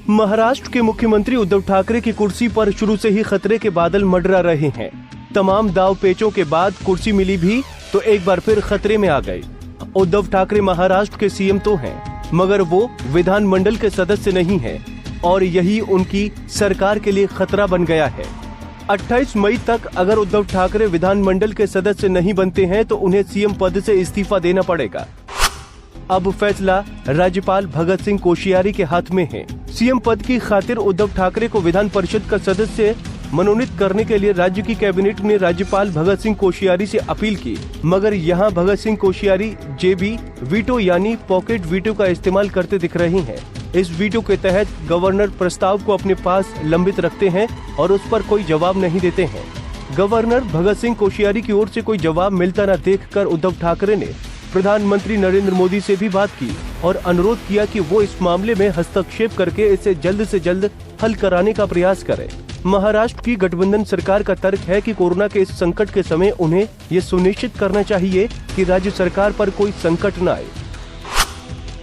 महाराष्ट्र के मुख्यमंत्री उद्धव ठाकरे की कुर्सी पर शुरू से ही खतरे के बादल मंडरा रहे हैं। तमाम दाव पेचों के बाद कुर्सी मिली भी तो एक बार फिर खतरे में आ गए। उद्धव ठाकरे महाराष्ट्र के सीएम तो हैं, मगर वो विधानमंडल के सदस्य नहीं हैं और यही उनकी सरकार के लिए खतरा बन गया है। 28 मई तक अगर उद्धव ठाकरे विधानमंडल के सदस्य नहीं बनते हैं तो उन्हें सीएम पद से इस्तीफा देना पड़ेगा। अब फैसला राज्यपाल भगत सिंह कोश्यारी के हाथ में है। सीएम पद की खातिर उद्धव ठाकरे को विधान परिषद का सदस्य मनोनीत करने के लिए राज्य की कैबिनेट ने राज्यपाल भगत सिंह कोश्यारी से अपील की, मगर यहां भगत सिंह कोश्यारी जेबी वीटो यानी पॉकेट वीटो का इस्तेमाल करते दिख रहे हैं। इस वीटो के तहत गवर्नर प्रस्ताव को अपने पास लंबित रखते हैं और उस पर कोई जवाब नहीं देते हैं। गवर्नर भगत सिंह कोश्यारी की ओर से कोई जवाब मिलता न देखकर उद्धव ठाकरे ने प्रधानमंत्री नरेंद्र मोदी से भी बात की और अनुरोध किया कि वो इस मामले में हस्तक्षेप करके इसे जल्द से जल्द हल कराने का प्रयास करें। महाराष्ट्र की गठबंधन सरकार का तर्क है कि कोरोना के इस संकट के समय उन्हें ये सुनिश्चित करना चाहिए कि राज्य सरकार पर कोई संकट न आए।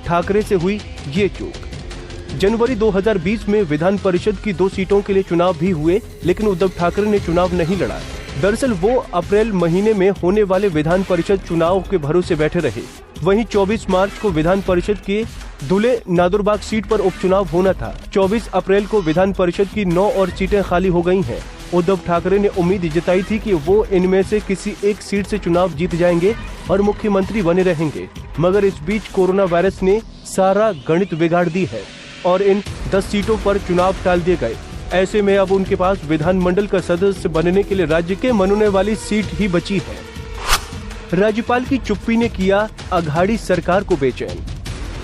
ठाकरे से हुई ये चूक। जनवरी 2020 में विधान परिषद की 2 सीटों के लिए चुनाव भी हुए, लेकिन उद्धव ठाकरे ने चुनाव नहीं लड़ा। दरअसल वो अप्रैल महीने में होने वाले विधान परिषद चुनाव के भरोसे बैठे रहे। वहीं 24 मार्च को विधान परिषद के धुले नादुरबाग सीट पर उपचुनाव होना था। 24 अप्रैल को विधान परिषद की 9 और सीटें खाली हो गई हैं। उद्धव ठाकरे ने उम्मीद जताई थी कि वो इनमें से किसी एक सीट से चुनाव जीत जाएंगे और मुख्यमंत्री बने रहेंगे, मगर इस बीच कोरोना वायरस ने सारा गणित बिगाड़ दी है और इन 10 सीटों पर चुनाव टाल दिए गए। ऐसे में अब उनके पास विधानमंडल का सदस्य बनने के लिए राज्य के मनोनयन वाली सीट ही बची है। राज्यपाल की चुप्पी ने किया अघाड़ी सरकार को बेचैन।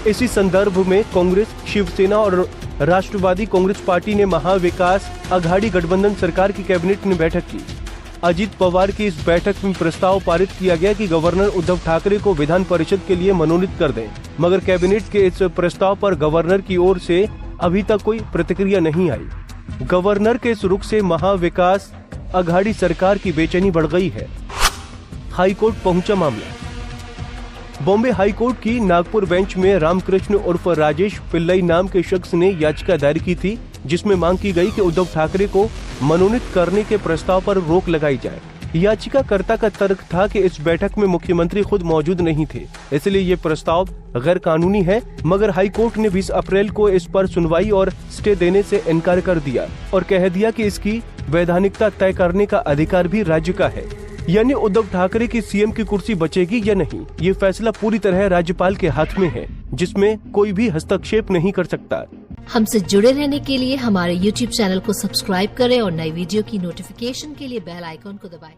इसी संदर्भ में कांग्रेस, शिवसेना और राष्ट्रवादी कांग्रेस पार्टी ने महाविकास अघाड़ी गठबंधन सरकार की कैबिनेट में बैठक की। अजित पवार की इस बैठक में प्रस्ताव पारित किया गया कि गवर्नर उद्धव ठाकरे को विधान परिषद के लिए मनोनीत कर दें, मगर कैबिनेट के इस प्रस्ताव पर गवर्नर की ओर से अभी तक कोई प्रतिक्रिया नहीं आई। गवर्नर के इस रुख से महाविकास अघाड़ी सरकार की बेचैनी बढ़ गई है। हाईकोर्ट पहुंचा मामला। बॉम्बे हाईकोर्ट की नागपुर बेंच में रामकृष्ण उर्फ राजेश पिल्लई नाम के शख्स ने याचिका दायर की थी, जिसमें मांग की गई कि उद्धव ठाकरे को मनोनीत करने के प्रस्ताव पर रोक लगाई जाए। याचिकाकर्ता का तर्क था कि इस बैठक में मुख्यमंत्री खुद मौजूद नहीं थे, इसलिए ये प्रस्ताव गैर कानूनी है, मगर हाईकोर्ट ने 20 अप्रैल को इस पर सुनवाई और स्टे देने से इनकार कर दिया और कह दिया कि इसकी वैधानिकता तय करने का अधिकार भी राज्य का है, यानी उद्धव ठाकरे की सीएम की कुर्सी बचेगी या नहीं, ये फैसला पूरी तरह राज्यपाल के हाथ में है, जिसमें कोई भी हस्तक्षेप नहीं कर सकता। हमसे जुड़े रहने के लिए हमारे YouTube चैनल को सब्सक्राइब करें और नई वीडियो की नोटिफिकेशन के लिए बेल आइकॉन को दबाएं।